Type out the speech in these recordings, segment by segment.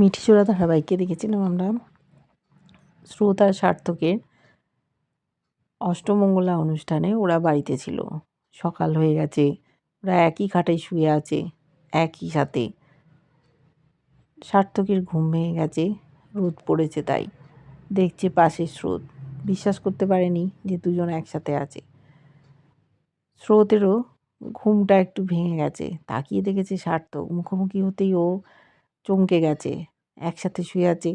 মিঠিচোরা ধারাবাহিকে দেখেছিলাম আমরা স্রোত আর সার্থকের অষ্টমঙ্গলা অনুষ্ঠানে ওরা বাড়িতে ছিল। সকাল হয়ে গেছে, ওরা একই খাটে শুয়ে আছে একই সাথে। সার্থকের ঘুম ভেঙে গেছে, রোদ পড়েছে তাই দেখছে পাশে স্রোত। বিশ্বাস করতে পারেনি যে দুজন একসাথে আছে। স্রোতেরও ঘুমটা একটু ভেঙে গেছে, তাকিয়ে দেখেছে সার্থক। মুখোমুখি হতেই ও চমকে গেছে। একসাথে শুয়ে আছে,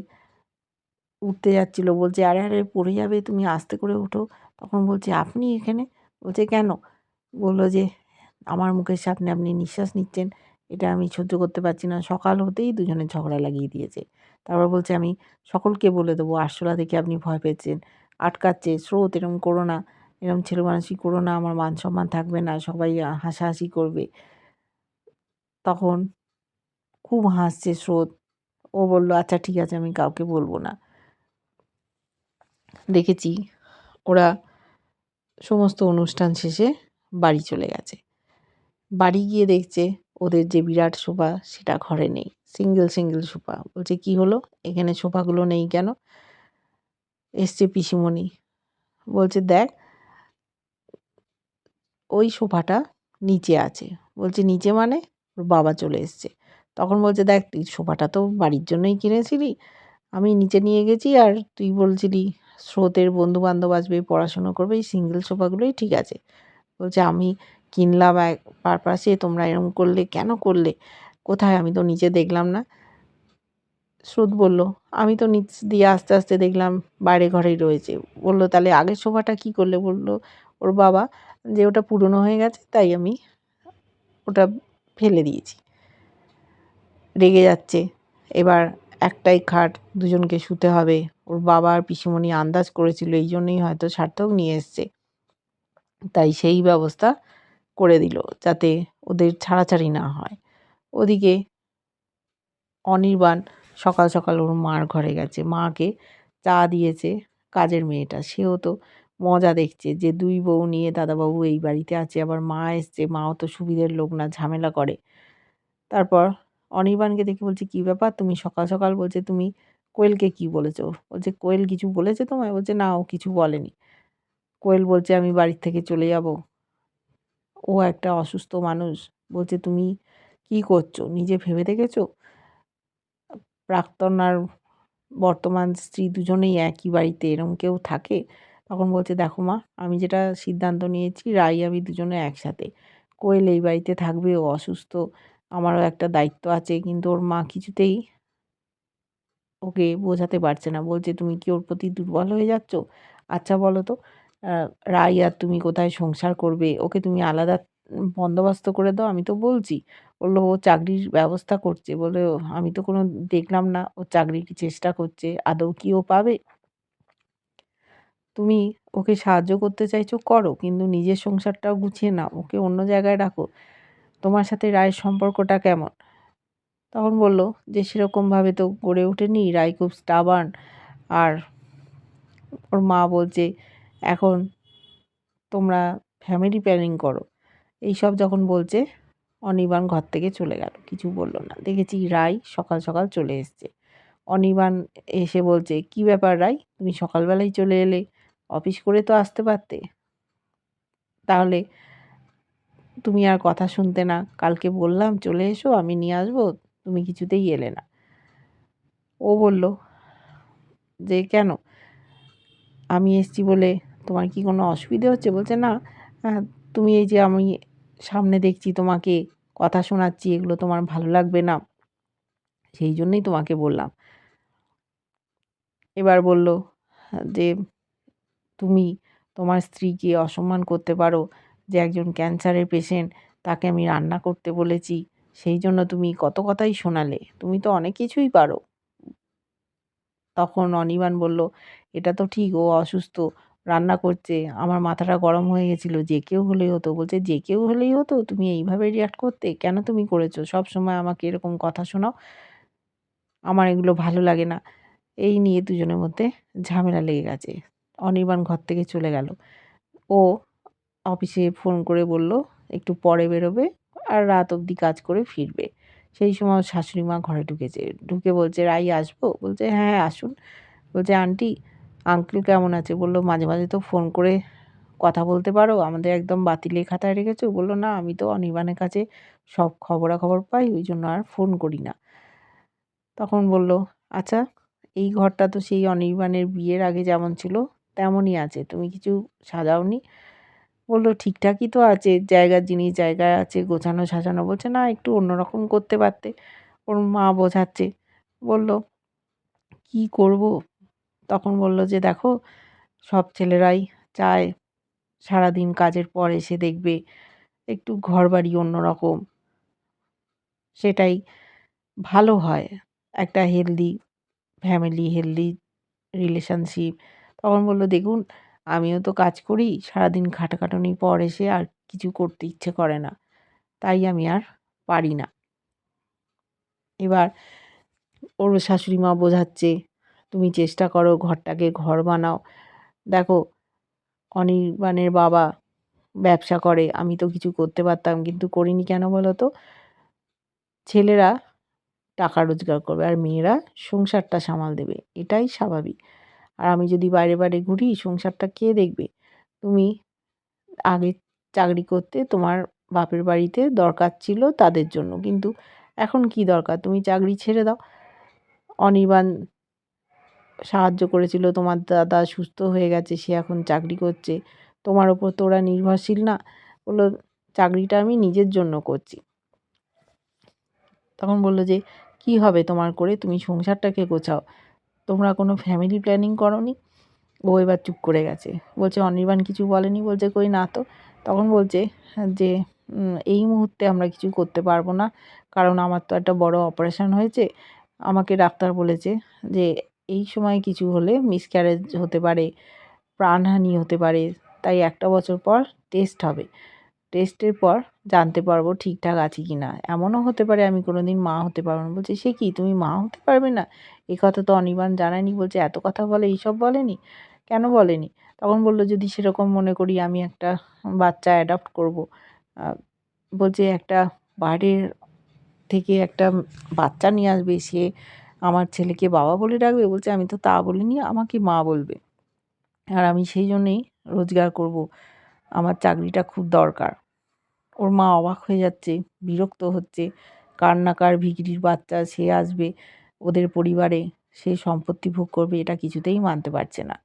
উঠতে যাচ্ছিল, বলছে আরে আরে পড়ে যাবে, তুমি আস্তে করে ওঠো। তখন বলছে আপনি এখানে? বলছে কেন? বললো যে আমার মুখের সামনে আপনি নিঃশ্বাস নিচ্ছেন, এটা আমি সহ্য করতে পারছি না। সকাল হতেই দুজনে ঝগড়া লাগিয়ে দিয়েছে। তারপর বলছে আমি সকলকে বলে দেবো আরশোলা দেখে আপনি ভয় পেয়েছেন, আটকাচ্ছে। স্রোত এরম করো না, এরম ছেলে মানুষই করো না, আমার মান সম্মান থাকবে না, সবাই হাসাহাসি করবে। তখন খুব হাসছে স্রোত। ও বলল আচ্ছা ঠিক আছে, আমি কাউকে বলবো না। দেখেছি ওরা সমস্ত অনুষ্ঠান শেষে বাড়ি চলে গেছে। বাড়ি গিয়ে দেখছে ওদের যে বিরাট সোফা সেটা ঘরে নেই, সিঙ্গেল সোফা। বলছে কি হলো, এখানে সোফাগুলো নেই কেন? এসছে পিসিমণি, বলছে দেখ ওই সোফাটা নিচে আছে। বলছে নিচে মানে? ওর বাবা চলে এসছে। তখন বলছে দেখ তুই সোফাটা তো বাড়ির জন্যই কিনেছিলি, আমি নিচে নিয়ে গেছি, আর তুই বলছিলি স্রোতের বন্ধু বান্ধব আসবে, পড়াশুনো করবে, এই সিঙ্গেল সোফাগুলোই ঠিক আছে। বলছে আমি কিনলাম এক পারপাসে, তোমরা এরকম করলে কেন করলে? কোথায়, আমি তো নিচে দেখলাম না। স্রোত বলল আমি তো নিচ দিয়ে আস্তে আস্তে দেখলাম বাইরে ঘরেই রয়েছে। বলল তাহলে আগের সোফাটা কি করলে? বলল ওর বাবা যে ওটা পুরনো হয়ে গেছে, তাই আমি ওটা ফেলে দিয়েছি। রেগে যাচ্ছে। এবার একটাই খাট, দুজনকে শুতে হবে। ওর বাবা আর পিসিমণি আন্দাজ করেছিল, এই জন্যই হয়তো সার্থক নিয়ে এসছে, তাই সেই ব্যবস্থা করে দিল যাতে ওদের ছাড়াছাড়ি না হয়। ওদিকে অনির্বাণ সকাল সকাল ওর মার ঘরে গেছে, মাকে চা দিয়েছে কাজের মেয়েটা। সেও তো মজা দেখছে যে দুই বউ নিয়ে দাদাবাবু এই বাড়িতে আছে, আবার মা এসছে, মাও তো সুবিধের লোক না, ঝামেলা করে। তারপর অনির্বাণকে দেখে বলছে কী ব্যাপার তুমি সকাল সকাল? বলছে তুমি কোয়েলকে কি বলেছো? বলছে কোয়েল কিছু বলেছে তোমায়? বলছে না, ও কিছু বলেনি। কোয়েল বলছে আমি বাড়ির থেকে চলে যাব, ও একটা অসুস্থ মানুষ। বলছে তুমি কি করছো, নিজে ভেবে দেখেছো? প্রাক্তন আর বর্তমান স্ত্রী দুজনেই একই বাড়িতে, এরম কেউ থাকে? তখন বলছে দেখো মা, আমি যেটা সিদ্ধান্ত নিয়েছি, রাই আমি দুজনে একসাথে। কোয়েল এই বাড়িতে থাকবে, ও অসুস্থ, আমারও একটা দায়িত্ব আছে। কিন্তু ওর মা কিছুতেই ওকে বোঝাতে পারছে না। বলছে তুমি কি ওর প্রতি দুর্বল হয়ে যাচ্ছ? আচ্ছা বলো তো, রাই আর তুমি কোথায় সংসার করবে? ওকে তুমি আলাদা বন্দোবস্ত করে দাও, আমি তো বলছি। বললো ও চাকরির ব্যবস্থা করছে। বলে আমি তো কোনো দেখলাম না ও চাকরির চেষ্টা করছে, আদৌ কি ও পাবে? তুমি ওকে সাহায্য করতে চাইছো করো, কিন্তু নিজের সংসারটাও গুছিয়ে নাও, ওকে অন্য জায়গায় রাখো। তোমার সাথে রায়ের সম্পর্কটা কেমন? তখন বলল যে সেরকমভাবে তো গড়ে ওঠেনি, রাই খুব স্টাবার্ন। আর ওর মা বলছে এখন তোমরা ফ্যামিলি প্ল্যানিং করো। এইসব যখন বলছে, অনির্বাণ ঘর থেকে চলে গেল, কিছু বলল না। দেখেছি রাই সকাল সকাল চলে এসছে। অনির্বাণ এসে বলছে কি ব্যাপার রাই, তুমি সকালবেলাই চলে এলে? অফিস করে তো আসতে পারতে। তাহলে তুমি আর কথা শুনতে না, কালকে বললাম চলে এসো আমি নিয়ে আসবো, তুমি কিছুতেই এলে না। ও বলল যে কেন, আমি এসছি বলে তোমার কি কোনো অসুবিধে হচ্ছে? বলছে না, তুমি এই যে আমি সামনে দেখছি তোমাকে কথা শোনাচ্ছি, এগুলো তোমার ভালো লাগবে না, সেই জন্যই তোমাকে বললাম। এবার বলল যে তুমি তোমার স্ত্রীকে অসম্মান করতে পারো, যে একজন ক্যান্সারের পেশেন্ট, তাকে আমি রান্না করতে বলেছি, সেই জন্য তুমি কত কথাই শোনালে, তুমি তো অনেক কিছুই পারো। তখন অনির্বাণ বলল এটা তো ঠিক, ও অসুস্থ, রান্না করছে, আমার মাথাটা গরম হয়ে গেছিলো, যে কেউ হলেই হতো। বলছে যে কেউ হলেই হতো? তুমি এইভাবে রিঅ্যাক্ট করতে? কেন তুমি করেছো? সব সময় আমাকে এরকম কথা শোনাও, আমার এগুলো ভালো লাগে না। এই নিয়ে দুজনের মধ্যে ঝামেলা লেগে গেছে। অনির্বাণ ঘর থেকে চলে গেল। ও অফিসে ফোন করে বলল একটু পরে বেরোবে আর রাত অবধি কাজ করে ফিরবে। সেই সময় ওর শাশুড়ি মা ঘরে ঢুকেছে। ঢুকে বলছে, "রাই আসবো?" বলছে, "হ্যাঁ, আসুন।" বলছে, "আন্টি, আঙ্কেল কেমন আছে?" বলল, "মাঝে, মাঝে তো ফোন করে কথা বলতে পারো। আমাদের একদম বাতিলের খাতায় রেখেছো?" বলল, "না, আমি তো অনির্বাণের কাছে সব খবরাখবর পাই, ওই জন্য আর ফোন করি না।" তখন বলল, "আচ্ছা, এই ঘরটা তো সেই অনির্বাণের বিয়ের আগে যেমন ছিল তেমনই আছে। তুমি কিছু সাজাওনি?" বলল, "ঠিকঠাকই তো আছে। জায়গার জিনিস জায়গায় আছে, গোছানো সাজানো।" বলছে, "না, একটু অন্যরকম করতে পারতে।" ওর মা বোঝাচ্ছে। বলল, "কি করব?" তখন বলল যে, "দেখো, সব ছেলেরাই চায় সারাদিন কাজের পর এসে দেখবে একটু ঘরবাড়ি অন্যরকম। সেটাই ভালো হয়। একটা হেলদি ফ্যামিলি, হেলদি রিলেশনশিপ।" তখন বলল, "দেখুন, আমিও তো কাজ করি। সারাদিন খাটাখাটনির পর এসে আর কিছু করতে ইচ্ছে করে না। তাই আমি আর পারি না।" এবার ওর শাশুড়ি মা বোঝাচ্ছে, "তুমি চেষ্টা করো, ঘরটাকে ঘর বানাও। দেখো, অনির্বাণের বাবা ব্যবসা করে। আমি তো কিছু করতে পারতাম, কিন্তু করিনি কেন বলো তো? ছেলেরা টাকা রোজগার করবে আর মেয়েরা সংসারটা সামাল দেবে। এটাই স্বাভাবিক। আর আমি যদি বাইরে বাইরে ঘুরি, সংসারটা কে দেখবে? তুমি আগে চাকরি করতে, তোমার বাপের বাড়িতে দরকার ছিল তাদের জন্য, কিন্তু এখন কি দরকার? তুমি চাকরি ছেড়ে দাও। অনির্বাণ সাহায্য করেছিল, তোমার দাদা সুস্থ হয়ে গেছে, সে এখন চাকরি করছে। তোমার ওপর তো ওরা নির্ভরশীল না।" বলল, "চাকরিটা আমি নিজের জন্য করছি।" তখন বলল যে, "কি হবে তোমার করে? তুমি সংসারটাকে গোছাও। তোমরা কোনো ফ্যামিলি প্ল্যানিং করোনি?" ও এবার চুপ করে গেছে। বলছে, "অনির্বাণ কিছু বলেনি?" বলছে, "কই না তো।" তখন বলছে যে, "এই মুহূর্তে আমরা কিছু করতে পারবো না। কারণ আমার তো একটা বড় অপারেশন হয়েছে। আমাকে ডাক্তার বলেছে যে এই সময় কিছু হলে মিসক্যারেজ হতে পারে, প্রাণহানি হতে পারে। তাই ১ বছর পর টেস্ট হবে। টেস্টের পর জানতে পারবো ঠিকঠাক আছি কি না। এমনও হতে পারে আমি কোনোদিন মা হতে পারবো না।" বলছে, "সে কি, তুমি মা হতে পারবে না? এ কথা তো অনির্বাণ জানায়নি।" বলছে, "এত কথা বলে, এইসব বলেনি? কেন বলেনি?" তখন বলল, "যদি সেরকম মনে করি আমি একটা বাচ্চা অ্যাডপ্ট করব।" আ বলছে, "একটা বাইরের থেকে একটা বাচ্চা নিয়ে আসবে, সে আমার ছেলেকে বাবা বলে ডাকবে?" বলছে, "আমি তো তা বলিনি, আমাকে মা বলবে। আর আমি সেই জন্যেই রোজগার করব। আমার চাকরিটা খুব দরকার।" ওর মা অবাক হয়ে যাচ্ছে, বিরক্ত হচ্ছে। কার না কার ভিখিরির বাচ্চা, সে আসবে ওদের পরিবারে, সে সম্পত্তি ভোগ করবে, এটা কিছুতেই মানতে পারছে না।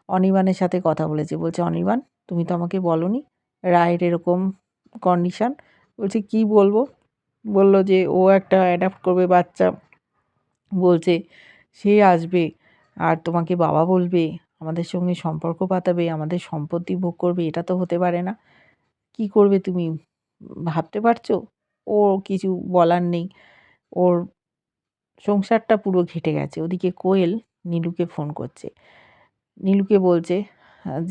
অনির্বাণের সাথে কথা বলেছে। বলছে, "অনির্বাণ, তুমি তো আমাকে বলোনি রায়ের এরকম কন্ডিশন?" বলছে, "কি বলবো?" বলল যে ও একটা অ্যাডপ্ট করবে বাচ্চা। বলছে সে আসবে আর তোমাকে বাবা বলবে, আমাদের সঙ্গে সম্পর্ক পাতাবে, আমাদের সম্পত্তি ভোগ করবে। এটা তো হতে পারে না। কি করবে তুমি ভাবতে পারছো? ওর কিছু বলার নেই। ওর সংসারটা পুরো ঘেঁটে গেছে। ওদিকে কোয়েল নীলুকে ফোন করছে। নীলুকে বলছে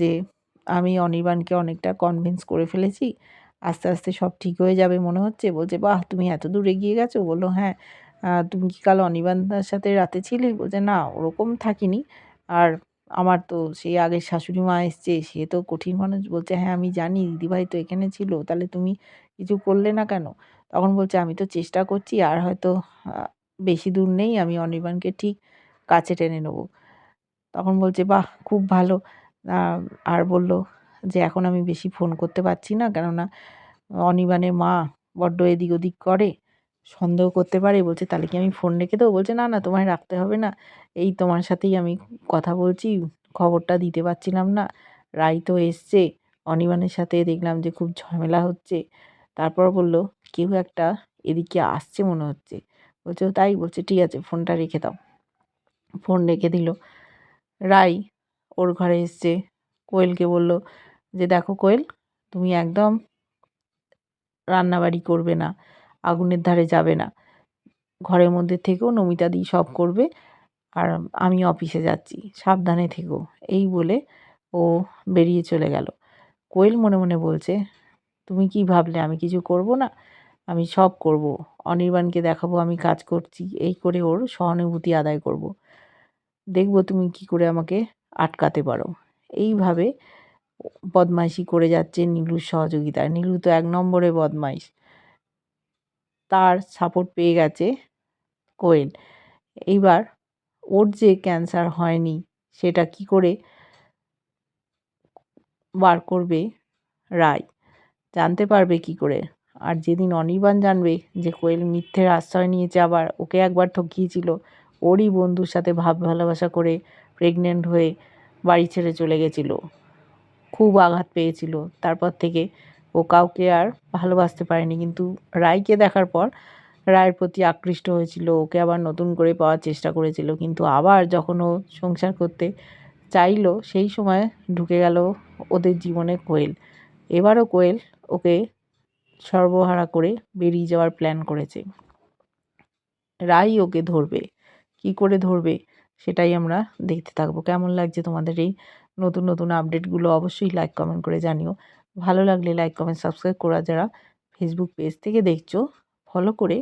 যে, "আমি অনির্বাণকে অনেকটা কনভিন্স করে ফেলেছি। আস্তে, আস্তে সব ঠিক হয়ে যাবে মনে হচ্ছে।" বলছে, "বাহ! তুমি এতদূর এগিয়ে গেছো?" বলল, "হ্যাঁ।" "তুমি কি কাল অনির্বাণদার সাথে রাতে ছিলে?" বলছে, "না, ওরকম থাকিনি। আর আমার তো সেই আগের শাশুড়ি মা এসছে, সে তো কঠিন মানুষ।" বলছে, "হ্যাঁ, আমি জানি, দিদিভাই তো এখানে ছিল। তাহলে তুমি কিছু করলে না কেন?" তখন বলছে, "আমি তো চেষ্টা করছি, আর হয়তো আ বেশি দূর নেই। আমি অনির্বাণকে ঠিক কাছে টেনে নেব।" তখন বলছে, "বাহ! খুব ভালো।" আ আর বলল যে, "এখন আমি বেশি ফোন করতে পারছি না। কেননা অনির্বাণের মা বড্ড এদিক ওদিক করে, সন্দেহ করতে পারে।" বলছে, "তাহলে কি আমি ফোন রেখে দেবো?" বলছে, "না, না, তোমায় রাখতে হবে না। এই তোমার সাথেই আমি কথা বলছি। খবরটা দিতে পারছিলাম না। রাই তো এসছে। অনির্বাণের সাথে দেখলাম যে খুব ঝামেলা হচ্ছে।" তারপর বলল, "কেউ একটা এদিকে আসছে মনে হচ্ছে।" বলছে, "ও তাই?" বলছে, "ঠিক আছে, ফোনটা রেখে দাও।" ফোন রেখে দিল। রাই ওর ঘরে এসছে। কোয়েলকে বলল যে, "দেখো কোয়েল, তুমি একদম রান্নাবাড়ি করবে না, আগুনের ধারে যাবে না। ঘরের মধ্যে থেকেও নমিতাদি সব করবে। আর আমি অফিসে যাচ্ছি, সাবধানে থেকো।" এই বলে ও বেরিয়ে চলে গেল। কোয়েল মনে মনে বলছে, "তুমি কি ভাবলে আমি কিছু করব না? আমি সব করব। অনির্বাণকে দেখাবো আমি কাজ করছি। এই করে ওর সহানুভূতি আদায় করব। দেখব তুমি কি করে আমাকে আটকাতে পারো।" এইভাবে বদমাইশি করে যাচ্ছে নীলুর সহযোগিতায়। নীলু তো ১ নম্বরে বদমাইশ। তার সাপোর্ট পেয়ে গেছে কোয়েল। এইবার ওর যে ক্যান্সার হয়নি সেটা কি করে বার করবে রায়, জানতে পারবে কি করে? আর যেদিন অনির্বাণ জানবে যে কোয়েল মিথ্যের আশ্রয় নিয়েছে, আবার ওকে একবার ঠকিয়েছিল, ওরই বন্ধুর সাথে ভাব ভালোবাসা করে প্রেগনেন্ট হয়ে বাড়ি ছেড়ে চলে গেছিল, খুব আঘাত পেয়েছিল, তারপর থেকে ও কাউকে আর ভালোবাসতে পারেনি, কিন্তু রায়কে দেখার পর রায়ের প্রতি আকৃষ্ট হয়েছিল, ওকে আবার নতুন করে পাওয়ার চেষ্টা করেছিল, কিন্তু আবার যখন ও সংসার করতে চাইলো সেই সময় ঢুকে গেল ওদের জীবনে কোয়েল। এবারও কোয়েল ওকে সর্বহারা করে বেরিয়ে যাওয়ার প্ল্যান করেছে। রাই ওকে ধরবে, কি করে ধরবে সেটাই আমরা দেখতে থাকবো। কেমন লাগছে তোমাদের এই নতুন নতুন আপডেটগুলো অবশ্যই লাইক কমেন্ট করে জানিও। ভালো লাগলে লাইক কমেন্ট সাবস্ক্রাইব করা, যারা ফেসবুক পেজ থেকে দেখছো ফলো করে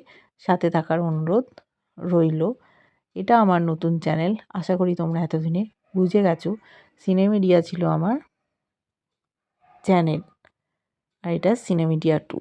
সাথে থাকার অনুরোধ রইল। এটা আমার নতুন চ্যানেল, আশা করি তোমরা এতদিনে বুঝে গেছো সিনেমিডিয়া ছিল আমার চ্যানেল, আর এটা সিনেমিডিয়া 2।